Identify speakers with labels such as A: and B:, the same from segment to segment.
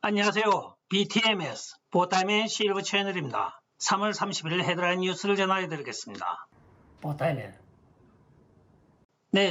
A: 안녕하세요. BTMS 보타임의 실버 채널입니다. 3월 30일 헤드라인 뉴스를 전해드리겠습니다. 보타임의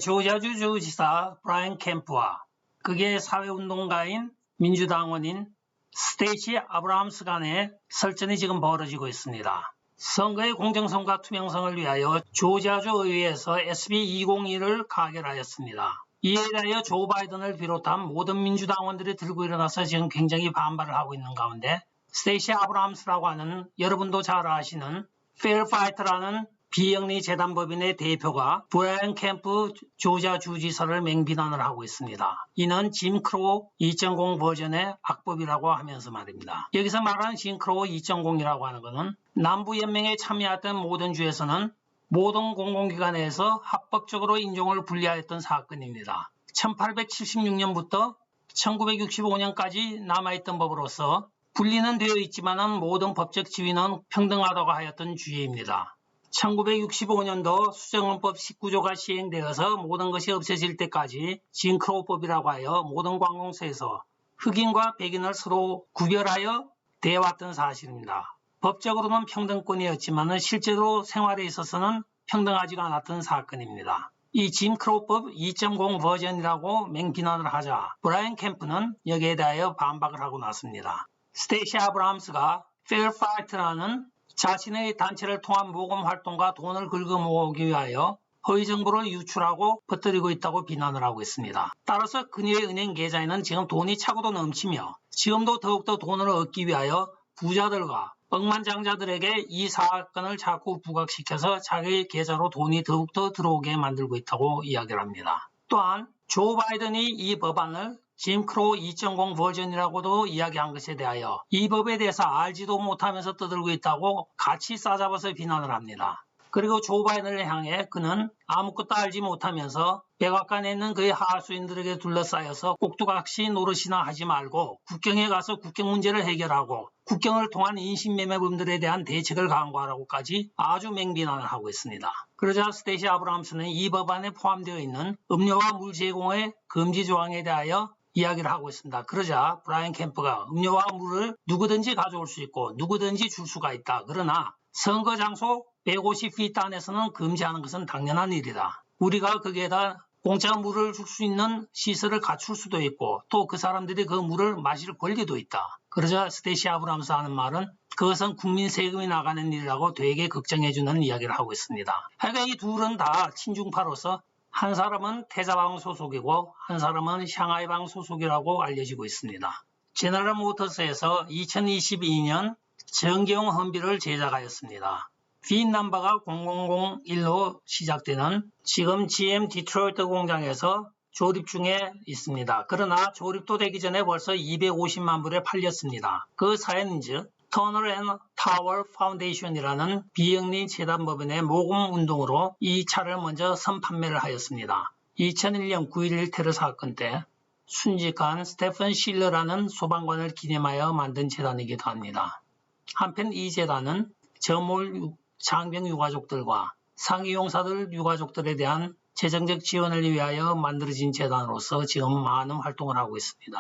A: 조지아주 주지사 브라이언 캠프와 그의 사회운동가인 민주당원인 스테이시 아브라함스 간의 설전이 지금 벌어지고 있습니다. 선거의 공정성과 투명성을 위하여 조지아주 의회에서 SB 202를 가결하였습니다. 이에 대하여 조 바이든을 비롯한 모든 민주당원들이 들고 일어나서 지금 굉장히 반발을 하고 있는 가운데 스테이시 아브라함스라고 하는 여러분도 잘 아시는 Fair Fight라는 비영리 재단법인의 대표가 브라이언 캠프 조지아 주지사를 맹비난을 하고 있습니다. 이는 짐 크로우 2.0 버전의 악법이라고 하면서 말입니다. 여기서 말하는 짐 크로우 2.0이라고 하는 것은 남부연맹에 참여했던 모든 주에서는 모든 공공기관에서 합법적으로 인종을 분리하였던 사건입니다. 1876년부터 1965년까지 남아있던 법으로서 분리는 되어 있지만 모든 법적 지위는 평등하다고 하였던 주의입니다. 1965년도 수정헌법 19조가 시행되어서 모든 것이 없어질 때까지 짐 크로우법이라고 하여 모든 관공서에서 흑인과 백인을 서로 구별하여 대해왔던 사실입니다. 법적으로는 평등권이었지만 실제로 생활에 있어서는 평등하지가 않았던 사건입니다. 이 짐 크로우법 2.0 버전이라고 맹비난을 하자 브라이언 캠프는 여기에 대하여 반박을 하고 났습니다. 스테이시 아브라함스가 Fair Fight라는 자신의 단체를 통한 모금 활동과 돈을 긁어모으기 위하여 허위 정보를 유출하고 퍼뜨리고 있다고 비난을 하고 있습니다. 따라서 그녀의 은행 계좌에는 지금 돈이 차고도 넘치며 지금도 더욱더 돈을 얻기 위하여 부자들과 억만장자들에게 이 사건을 자꾸 부각시켜서 자기 계좌로 돈이 더욱더 들어오게 만들고 있다고 이야기를 합니다. 또한 조 바이든이 이 법안을 짐 크로우 2.0 버전이라고도 이야기한 것에 대하여 이 법에 대해서 알지도 못하면서 떠들고 있다고 같이 싸잡아서 비난을 합니다. 그리고 조 바이든을 향해 그는 아무것도 알지 못하면서 백악관에 있는 그의 하수인들에게 둘러싸여서 꼭두각시 노릇이나 하지 말고 국경에 가서 국경 문제를 해결하고 국경을 통한 인신매매범들에 대한 대책을 강구하라고까지 아주 맹비난을 하고 있습니다. 그러자 스테이시 아브라함스는 이 법안에 포함되어 있는 음료와 물 제공의 금지 조항에 대하여 이야기를 하고 있습니다. 그러자 브라이언 캠프가 음료와 물을 누구든지 가져올 수 있고 누구든지 줄 수가 있다. 그러나 선거 장소 150피트 안에서는 금지하는 것은 당연한 일이다. 우리가 거기에다 공짜 물을 줄 수 있는 시설을 갖출 수도 있고 또 그 사람들이 그 물을 마실 권리도 있다. 그러자 스테이시 아브라함스 하는 말은 그것은 국민 세금이 나가는 일이라고 되게 걱정해주는 이야기를 하고 있습니다. 하여간 이 둘은 다 친중파로서 한 사람은 테자방 소속이고 한 사람은 샹하이방 소속이라고 알려지고 있습니다. 제너럴 모터스에서 2022년 정기용 험비를 제작하였습니다. 빈 넘버가 0001로 시작되는 지금 GM 디트로이트 공장에서 조립 중에 있습니다. 그러나 조립도 되기 전에 벌써 250만 불에 팔렸습니다. 그 사연인즉 터널 앤 타워 파운데이션이라는 비영리 재단법인의 모금 운동으로 이 차를 먼저 선판매를 하였습니다. 2001년 9.11 테러 사건 때 순직한 스테픈 실러라는 소방관을 기념하여 만든 재단이기도 합니다. 한편 이 재단은 저몰 장병 유가족들과 상위 용사들 유가족들에 대한 재정적 지원을 위하여 만들어진 재단으로서 지금 많은 활동을 하고 있습니다.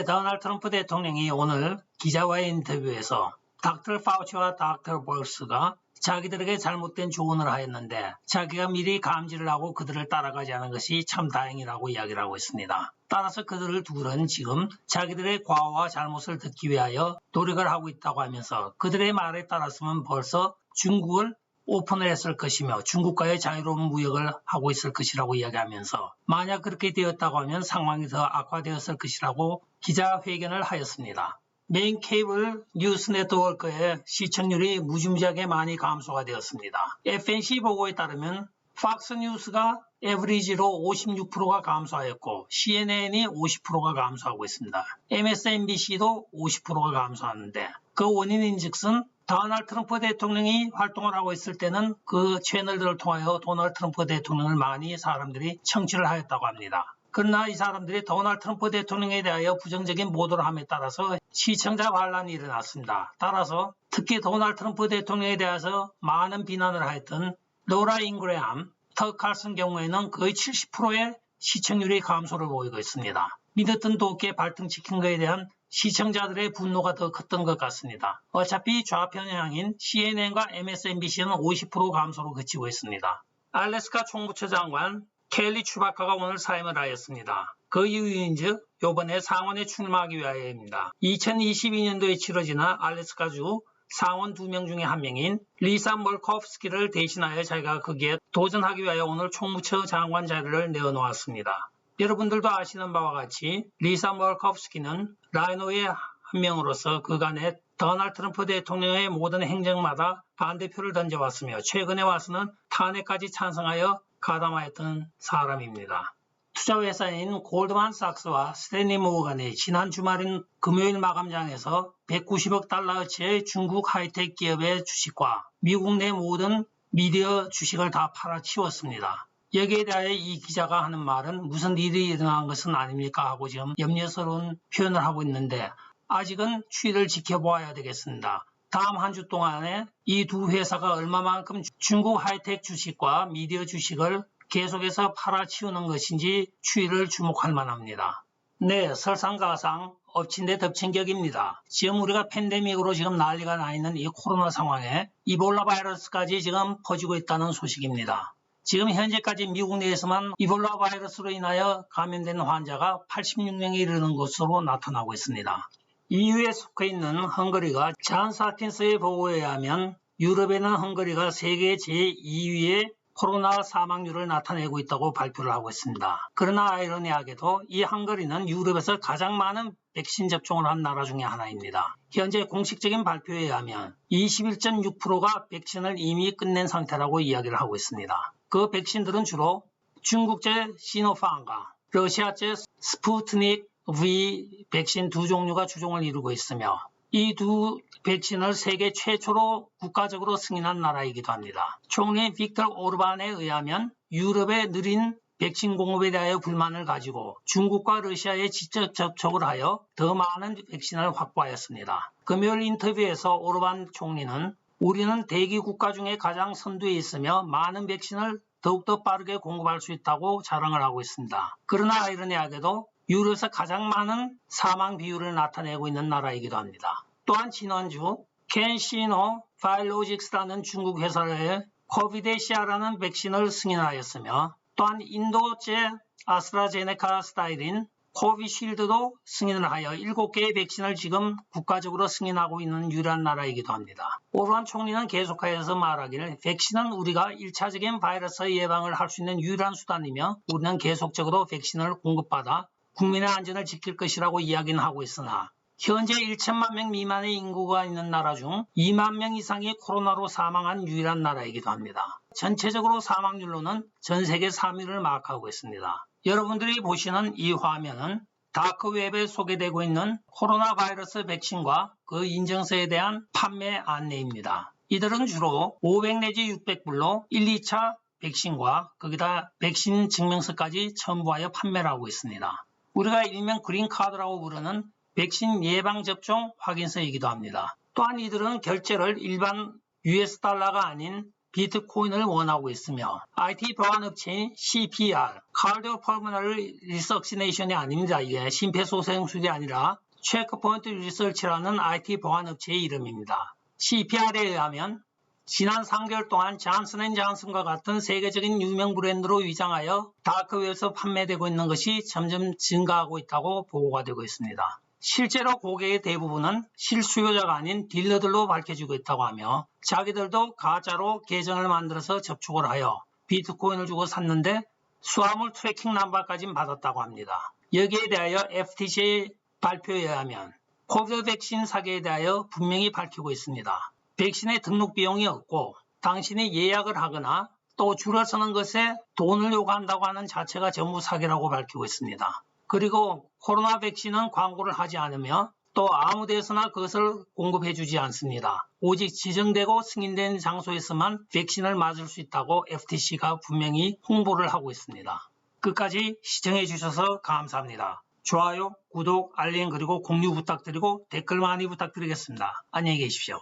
A: 도널드 트럼프 대통령이 오늘 기자와의 인터뷰에서 닥터 파우치와 닥터 벌스가 자기들에게 잘못된 조언을 하였는데 자기가 미리 감지를 하고 그들을 따라가지 않은 것이 참 다행이라고 이야기를 하고 있습니다. 따라서 그들을 둘은 지금 자기들의 과오와 잘못을 듣기 위하여 노력을 하고 있다고 하면서 그들의 말에 따랐으면 벌써 중국을 오픈을 했을 것이며 중국과의 자유로운 무역을 하고 있을 것이라고 이야기하면서 만약 그렇게 되었다고 하면 상황이 더 악화되었을 것이라고 기자회견을 하였습니다. 메인 케이블 뉴스 네트워크의 시청률이 무지무지하게 많이 감소가 되었습니다. FNC 보고에 따르면 팍스 뉴스가 에버리지로 56%가 감소하였고 CNN이 50%가 감소하고 있습니다. MSNBC도 50%가 감소하는데 그 원인인즉슨 도널드 트럼프 대통령이 활동을 하고 있을 때는 그 채널들을 통하여 도널드 트럼프 대통령을 많이 사람들이 청취를 하였다고 합니다. 그러나 이 사람들이 도널드 트럼프 대통령에 대하여 부정적인 보도를 함에 따라서 시청자 반란이 일어났습니다. 따라서 특히 도널드 트럼프 대통령에 대해서 많은 비난을 하였던 로라 잉그레함, 터 칼슨 경우에는 거의 70%의 시청률이 감소를 보이고 있습니다. 믿었던 도끼에 발등찍힌 것에 대한 시청자들의 분노가 더 컸던 것 같습니다. 어차피 좌편향인 CNN과 MSNBC는 50% 감소로 그치고 있습니다. 알래스카 총무처 장관 켈리 추바카가 오늘 사임을 하였습니다. 그 이유인즉 이번에 상원에 출마하기 위하여입니다. 2022년도에 치러지는 알래스카주 상원 2명 중에 1명인 리사 멀코프스키를 대신하여 자기가 거기에 도전하기 위하여 오늘 총무처 장관 자리를 내어놓았습니다. 여러분들도 아시는 바와 같이 리사 멀코프스키는 라이노의 한 명으로서 그간의 도널드 트럼프 대통령의 모든 행정마다 반대표를 던져왔으며 최근에 와서는 탄핵까지 찬성하여 가담하였던 사람입니다. 투자회사인 골드만삭스와 스탠리 모어간이 지난 주말인 금요일 마감장에서 190억 달러어치의 중국 하이텍 기업의 주식과 미국 내 모든 미디어 주식을 다 팔아치웠습니다. 여기에 대하여 이 기자가 하는 말은 무슨 일이 일어난 것은 아닙니까 하고 지금 염려스러운 표현을 하고 있는데 아직은 추이를 지켜보아야 되겠습니다. 다음 한 주 동안에 이 두 회사가 얼마만큼 중국 하이텍 주식과 미디어 주식을 계속해서 팔아치우는 것인지 추이를 주목할 만합니다. 네, 설상가상 엎친 데 덮친 격입니다. 지금 우리가 팬데믹으로 지금 난리가 나 있는 이 코로나 상황에 이볼라 바이러스까지 지금 퍼지고 있다는 소식입니다. 지금 현재까지 미국 내에서만 이볼라 바이러스로 인하여 감염된 환자가 86명에 이르는 것으로 나타나고 있습니다. EU에 속해 있는 헝가리가 잔스 홉킨스의 보고에 의하면 유럽에는 헝가리가 세계 제2위의 코로나 사망률을 나타내고 있다고 발표를 하고 있습니다. 그러나 아이러니하게도 이 헝가리는 유럽에서 가장 많은 백신 접종을 한 나라 중에 하나입니다. 현재 공식적인 발표에 의하면 21.6%가 백신을 이미 끝낸 상태라고 이야기를 하고 있습니다. 그 백신들은 주로 중국제 시노파암과 러시아제 스푸트닉 V 백신 두 종류가 주종을 이루고 있으며 이 두 백신을 세계 최초로 국가적으로 승인한 나라이기도 합니다. 총리 빅터 오르반에 의하면 유럽의 느린 백신 공급에 대하여 불만을 가지고 중국과 러시아에 직접 접촉을 하여 더 많은 백신을 확보하였습니다. 금요일 인터뷰에서 오르반 총리는 우리는 대기 국가 중에 가장 선두에 있으며 많은 백신을 더욱더 빠르게 공급할 수 있다고 자랑을 하고 있습니다. 그러나 아이러니하게도 유럽에서 가장 많은 사망 비율을 나타내고 있는 나라이기도 합니다. 또한 지난주 캔시노 바이오로직스라는 중국 회사의 코비데시아라는 백신을 승인하였으며 또한 인도제 아스트라제네카 스타일인 코비쉴드도 승인을 하여 7개의 백신을 지금 국가적으로 승인하고 있는 유일한 나라이기도 합니다. 오르반 총리는 계속하여서 말하기를 백신은 우리가 1차적인 바이러스 예방을 할 수 있는 유일한 수단이며 우리는 계속적으로 백신을 공급받아 국민의 안전을 지킬 것이라고 이야기는 하고 있으나 현재 1천만 명 미만의 인구가 있는 나라 중 2만 명 이상이 코로나로 사망한 유일한 나라이기도 합니다. 전체적으로 사망률로는 전 세계 3위를 마크하고 있습니다. 여러분들이 보시는 이 화면은 다크웹에 소개되고 있는 코로나 바이러스 백신과 그 인증서에 대한 판매 안내입니다. 이들은 주로 500 내지 600불로 1, 2차 백신과 거기다 백신 증명서까지 첨부하여 판매를 하고 있습니다. 우리가 일명 그린카드라고 부르는 백신 예방접종 확인서이기도 합니다. 또한 이들은 결제를 일반 US 달러가 아닌 비트코인을 원하고 있으며 IT 보안업체인 CPR, Cardiopulmonary Resuscitation이 아닙니다. 이게 심폐소생술이 아니라 체크포인트 리서치라는 IT 보안업체의 이름입니다. CPR에 의하면 지난 3개월 동안 잔슨앤잔슨과 같은 세계적인 유명 브랜드로 위장하여 다크웹에서 판매되고 있는 것이 점점 증가하고 있다고 보고가 되고 있습니다. 실제로 고객의 대부분은 실수요자가 아닌 딜러들로 밝혀지고 있다고 하며 자기들도 가짜로 계정을 만들어서 접촉을 하여 비트코인을 주고 샀는데 수화물 트래킹 넘버까지 받았다고 합니다. 여기에 대하여 FTC의 발표에 의하면 코비드 백신 사기에 대하여 분명히 밝히고 있습니다. 백신의 등록 비용이 없고 당신이 예약을 하거나 또 줄을 서는 것에 돈을 요구한다고 하는 자체가 전부 사기라고 밝히고 있습니다. 그리고 코로나 백신은 광고를 하지 않으며 또 아무 데서나 그것을 공급해 주지 않습니다. 오직 지정되고 승인된 장소에서만 백신을 맞을 수 있다고 FTC가 분명히 홍보를 하고 있습니다. 끝까지 시청해 주셔서 감사합니다. 좋아요, 구독, 알림 그리고 공유 부탁드리고 댓글 많이 부탁드리겠습니다. 안녕히 계십시오.